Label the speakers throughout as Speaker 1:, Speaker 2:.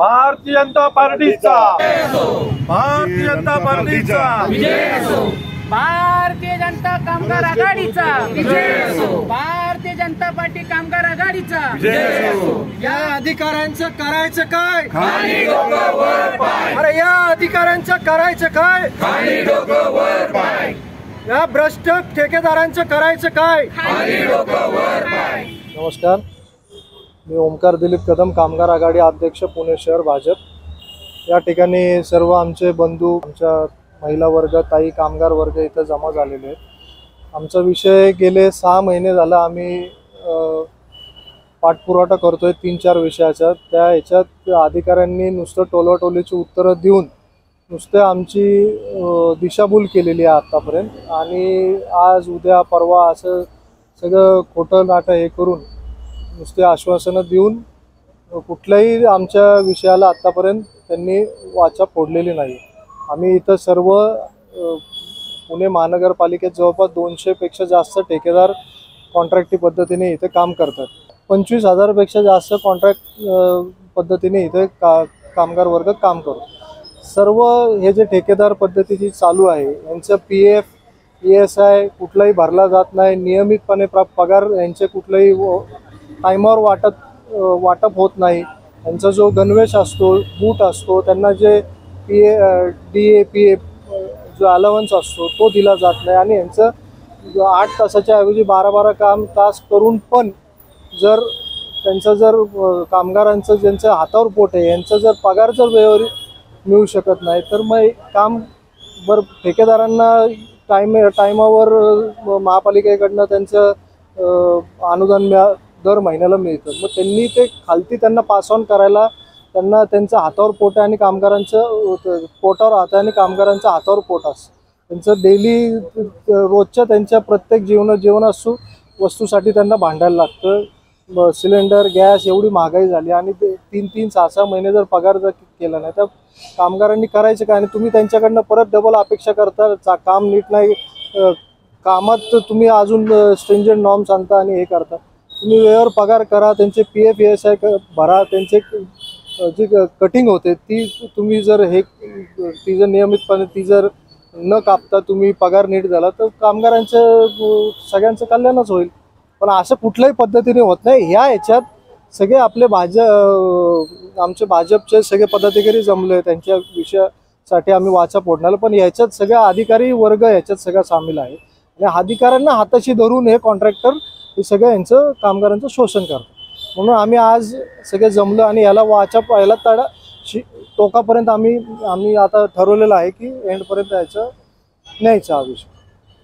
Speaker 1: भारतीय जनता पार्टीचा भारतीय जनता पार्टीचा
Speaker 2: भारतीय जनता कामगार आघाडीचा भारतीय जनता पार्टी कामगार आघाडीचा
Speaker 3: या अधिकाऱ्यांचं करायचं काय? अरे या अधिकाऱ्यांचं करायचं काय? या भ्रष्ट ठेकेदारांचं करायचं काय?
Speaker 4: नमस्कार, मी ओमकार दिलीप कदम, कामगार आघाडी अध्यक्ष, पुणे शहर भाजप। या ठिकाणी सर्व आमचे बंधू, आमच्या महिला वर्ग, ताई, कामगार वर्ग इथं जमा झालेले आहेत। आमचा विषय गेले 6 महिने झाला आम्ही पाठपुरावा करतोय 3-4 विषयाचा। त्या ह्याच्यात अधिकाऱ्यांनी नुसतं टोलवाटोलीची उत्तरं देऊन नुसते आमची दिशाभूल केलेली आहे आतापर्यंत। आणि आज उद्या परवा असं सगळं खोटं नाटं हे करून नुसते आश्वासनं देऊन कुठल्याही आमच्या विषयाला आतापर्यंत त्यांनी वाचा फोडलेली नाही। आम्ही इथं सर्व पुणे महानगरपालिकेत जवळपास 200 पेक्षा जास्त ठेकेदार कॉन्ट्रॅक्टी पद्धतीने इथे काम करतात। 25,000 पेक्षा जास्त कॉन्ट्रॅक्ट पद्धतीने इथे कामगार वर्ग काम करतो। सर्व हे जे ठेकेदार पद्धतीची चालू आहे यांचं PF ESI कुठलाही भरला जात नाही, नियमितपणे पगार यांचे कुठलाही टायमावर वाटप होत नाही। यांचा जो गणवेश असतो, बूट असतो, त्यांना जे DA PF जो अलावन्स असतो तो दिला जात नाही। आणि यांचं 8 तासाच्या ऐवजी 12-12 तास करून पण जर त्यांचं जर कामगारांचं ज्यांचं हातावर पोट आहे यांचं जर पगार जर वेळेवर मिळू शकत नाही तर मग काम ठेकेदारांना टायमावर महापालिकेकडनं त्यांचं अनुदान दर महिन्याला मिळतं। मग त्यांनी ते खालती त्यांना पास ऑन करायला त्यांना त्यांचं हातावर पोट आहे आणि कामगारांचं पोटावर हात आहे आणि कामगारांचं हातावर पोट असतं। त्यांचं डेली रोजच्या त्यांच्या प्रत्येक जीवनासू वस्तूसाठी त्यांना भांडायला लागतं। सिलेंडर, गॅस एवढी महागाई झाली आणि 3-3, 6-6 महिने जर पगार जर केला नाही तर कामगारांनी करायचं काय? आणि तुम्ही त्यांच्याकडनं परत डबल अपेक्षा करता, काम नीट नाही, कामात तुम्ही अजून स्ट्रिंजंट नॉर्म्स आणता आणि हे करता। तुम्ही वेळेवर पगार करा, त्यांचे PF ESI भरा, त्यांचे जी कटिंग होते ती तुम्ही जर ती जर नियमितपणे ती जर न कापता तुम्ही पगार नीट झाला तर कामगारांचं सगळ्यांचं कल्याणच होईल। पण असं कुठल्याही पद्धतीने होत नाही। ह्याच्यात सगळे आपले आमचे भाजपचे सगळे पदाधिकारी जमले, त्यांच्या विषयासाठी आम्ही वाचा फोडणार। पण ह्याच्यात सगळ्या अधिकारी वर्ग ह्याच्यात सगळा सामील आहे आणि अधिकाऱ्यांना हाताशी धरून हे कॉन्ट्रॅक्टर हे सगळं यांचं कामगारांचं शोषण करतात। म्हणून आम्ही आज सगळे जमलो आणि याला वाचा पहिला तडा टोकापर्यंत आम्ही आता ठरवलेलं आहे की एंडपर्यंत यायचं न्यायचा हा विषय।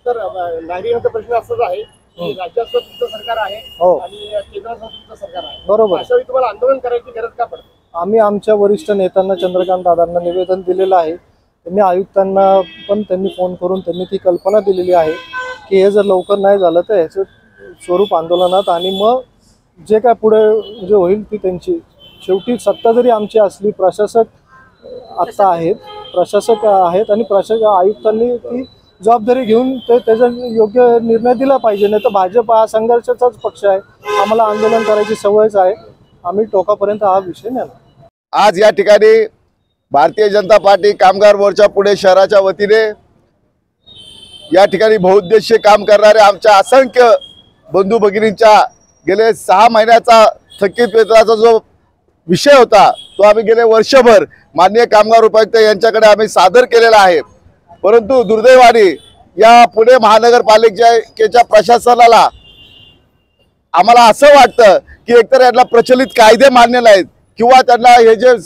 Speaker 1: तर नागरिकांचा प्रश्न असाच आहे की राज्यात तुमचं सरकार आहे आणि केंद्रात तुमचं सरकार आहे,
Speaker 4: बरोबर।
Speaker 1: अशावेळी तुम्हाला आंदोलन करायची गरज का पडते?
Speaker 4: आम्ही आमच्या वरिष्ठ नेत्यांना, चंद्रकांत दादांना निवेदन दिलेलं आहे। त्यांनी आयुक्तांना पण त्यांनी फोन करून त्यांनी ती कल्पना दिलेली आहे की हे जर लवकर नाही झालं तर ह्याचं स्वरूप आंदोलनात आणि मग जे काय पुढे जे होईल ती त्यांची। शेवटी सत्ता जरी आमची असली, प्रशासक आत्ता आहेत, प्रशासक आहेत आणि आयुक्तांनी ती जबाबदारी घेऊन त्याचा योग्य निर्णय दिला पाहिजे। नाही तर भाजप हा संघर्षाचाच पक्ष आहे, आम्हाला आंदोलन करायची सवयच आहे, आम्ही टोकापर्यंत हा विषय नेणार।
Speaker 5: आज या ठिकाणी भारतीय जनता पार्टी कामगार मोर्चा पुणे शहराच्या वतीने या ठिकाणी बहुउद्देशीय काम करणारे आमच्या असंख्य बंधू भगिनींच्या गेले 6 महिन्याचा थकीत वेतनाचा जो विषय होता तो आम्ही गेले वर्षभर माननीय कामगार उपायुक्त यांच्याकडे आम्ही सादर केलेला आहे। परंतु दुर्दैवाने या पुणे महानगरपालिकेच्या प्रशासनाला आम्हाला असं वाटतं की एकतर यांना प्रचलित कायदे मान्य नाहीत किंवा त्यांना हे जे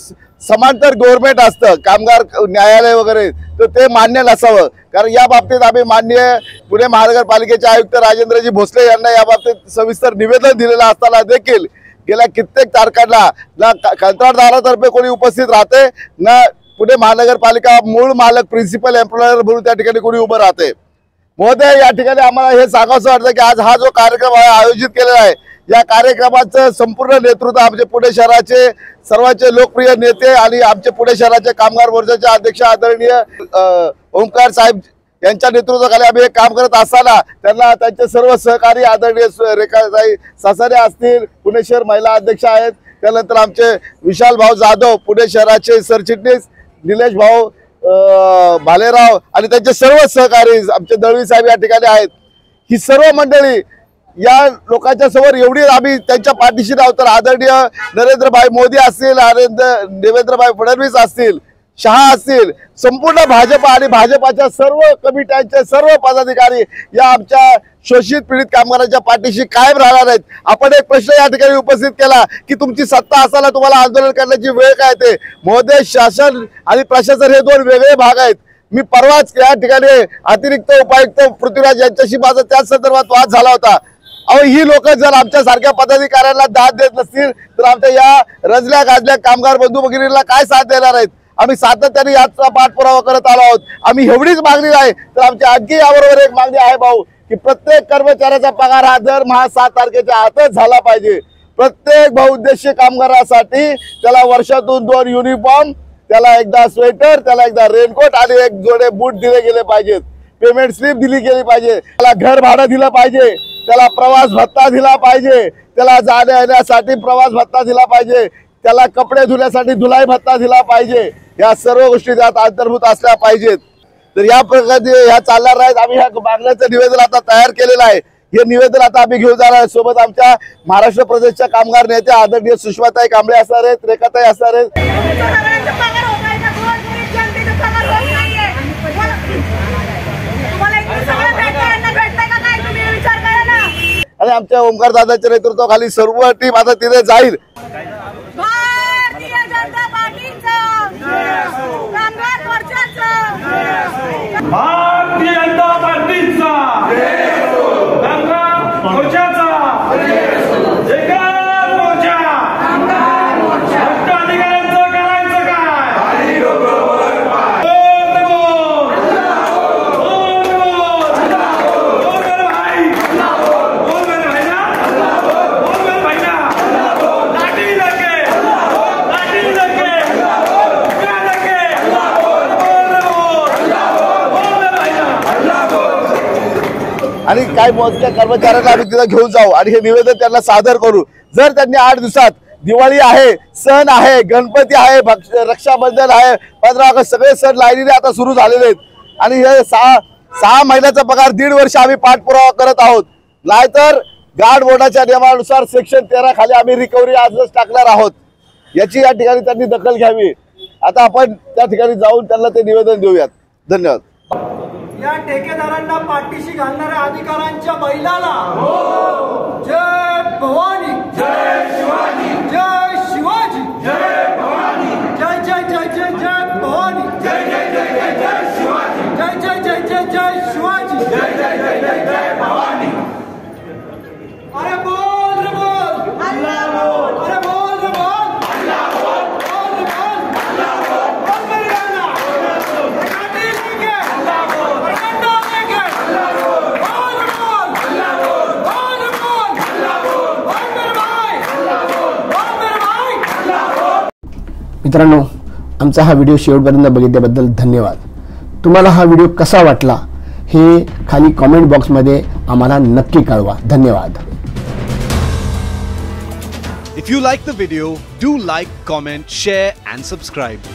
Speaker 5: समांतर गव्हर्नमेंट असतं कामगार न्यायालय वगैरे तर ते मान्य नसावं। कारण या बाबतीत आम्ही माननीय पुणे महानगरपालिकेचे आयुक्त राजेंद्रजी भोसले यांना या बाबतीत सविस्तर निवेदन दिलेलं असताना देखील गेल्या कित्येक तारखांना ना कंत्राटदारातर्फे कोणी उपस्थित राहते ना पुणे महानगरपालिका मूळ मालक प्रिन्सिपल एम्प्लॉयर म्हणून त्या ठिकाणी कोणी उभं राहते। महोदय, या ठिकाणी आम्हाला हे सांगावंसं वाटतं की आज हा जो कार्यक्रम आयोजित केलेला आहे या कार्यक्रमाचं संपूर्ण नेतृत्व आमचे पुणे शहराचे सर्वांचे लोकप्रिय नेते आणि आमचे पुणे शहराचे कामगार मोर्चाचे अध्यक्ष आदरणीय ओमकार साहेब यांच्या नेतृत्वाखाली आम्ही हे काम करत असताना त्यांना त्यांचे सर्व सहकारी आदरणीय रेखाताई सासारे असतील, पुणे शहर महिला अध्यक्ष आहेत, त्यानंतर आमचे विशाल भाऊ जाधव पुणे शहराचे सरचिटणीस, निलेश भाऊ भालेराव आणि त्यांचे सर्व सहकारी आमचे दळवी साहेब या ठिकाणी आहेत। ही सर्व मंडळी या लोकांच्या समोर एवढी आम्ही त्यांच्या पाठीशी राहतो तर आदरणीय नरेंद्रभाई मोदी असतील, देवेंद्रभाई फडणवीस असतील, शहा असतील, संपूर्ण भाजप आणि भाजपाच्या सर्व कमिट्यांचे सर्व पदाधिकारी या आमच्या शोषित पीडित कामगारांच्या पाठीशी कायम राहणार आहेत। आपण एक प्रश्न या ठिकाणी उपस्थित केला की तुमची सत्ता असताना तुम्हाला आंदोलन करण्याची वेळ काय येते? महोदय, शासन आणि प्रशासन हे दोन वेगळे भाग आहेत। मी परवाच या ठिकाणी अतिरिक्त उपायुक्त पृथ्वीराज यांच्याशी माझा त्याच संदर्भात वाद झाला होता। अहो, ही लोक जर आमच्या सारख्या पदाधिकाऱ्यांना दाद देत नसतील तर आमच्या या रजल्या गाजल्या कामगार बंधू भगिनींना काय साथ देणार आहेत? आम्ही सातत्याने याचा पाठपुरावा करत आलो आहोत। आम्ही एवढीच मागणी आहे तर आमची आणखी याबरोबर एक मागणी आहे भाऊ की प्रत्येक कर्मचाऱ्याचा पगार हा दरमहा 7 तारखेच्या आतच झाला पाहिजे। प्रत्येक बहुउद्देशीय कामगारासाठी त्याला वर्षातून 2 युनिफॉर्म, त्याला एकदा स्वेटर, त्याला एकदा रेनकोट आणि एक जोडे बूट दिले गेले पाहिजेत। पेमेंट स्लिप दिली गेली पाहिजे, त्याला घर भाडं दिलं पाहिजे, त्याला प्रवास भत्ता दिला पाहिजे, त्याला जाण्या येण्यासाठी प्रवास भत्ता दिला पाहिजे, त्याला कपडे धुण्यासाठी धुलाई भत्ता दिला पाहिजे। या सर्व गोष्टी त्यात अंतर्भूत असल्या पाहिजेत। तर या प्रकारे ह्या चालणार आहेत। आम्ही ह्या मागण्याचं निवेदन आता तयार केलेलं आहे। हे निवेदन आता आम्ही घेऊन जाणार आहे। सोबत आमच्या महाराष्ट्र प्रदेशच्या कामगार नेत्या आदरणीय सुषमाताई कांबळे असणार आहेत, रेखाताई असणार आहेत। आणि आमच्या ओमकार दादाच्या नेतृत्वाखाली सर्व टीम आता तिथे जाईल।
Speaker 6: भारतीय जनता पार्टीचा कामगार मोर्चाचा
Speaker 7: भारतीय जनता पार्टीचा कामगार मोर्चाचा एकाच मोर्चा अधिकाऱ्यांचं करायचं काय?
Speaker 5: आणि काही मोजक्या कर्मचाऱ्यांना आम्ही तिथे घेऊन जाऊ आणि हे निवेदन त्यांना सादर करू। जर त्यांनी 8 दिवसात, दिवाळी आहे, सण आहे, गणपती आहे, रक्षाबंधन आहे, 15 ऑगस्ट सगळे सण लाईनीने आता सुरू झालेले आहेत आणि हे 6 महिन्याचा पगार 1.5 वर्ष आम्ही पाठपुरावा करत आहोत। नाहीतर गार्ड बोर्डाच्या नियमानुसार सेक्शन 13 खाली आम्ही रिकव्हरी आजच टाकणार आहोत। याची या ठिकाणी त्यांनी दखल घ्यावी। आता आपण त्या ठिकाणी जाऊन त्यांना ते निवेदन देऊयात। धन्यवाद।
Speaker 3: या ठेकेदारांना पाठीशी घालणाऱ्या अधिकाऱ्यांच्या बैलाला जय भवानी, जय शिवाजी, जय शिवाजी, जय भवानी, जय जय जय जय जय भवानी, जय जय जय जय जय शिवाजी, जय जय जय जय जय शिवाजी, जय जय जय जय जय भवानी। अरे बोल रे बोल, अल्लाह बोल, अरे बोल रे बोल, अल्लाह बोल, बोल रे बोल, अल्लाह बोल, बोल मेरे गाना, काटी लेके अल्लाह बोल, डंडा लेके अल्लाह बोल, बोल रे बोल, अल्लाह बोल, बोल रे बोल, अल्लाह बोल, बोल मेरे भाई, अल्लाह बोल, बोल मेरे भाई, अल्लाह बोल।
Speaker 1: मित्रांनो, आमचा हा व्हिडिओ शेवटपर्यंत बघितल्याबद्दल धन्यवाद। तुम्हाला हा व्हिडिओ कसा वाटला हे खाली कमेंट बॉक्समध्ये आम्हाला नक्की कळवा। धन्यवाद।
Speaker 8: If you like the video, do like, comment, share and subscribe.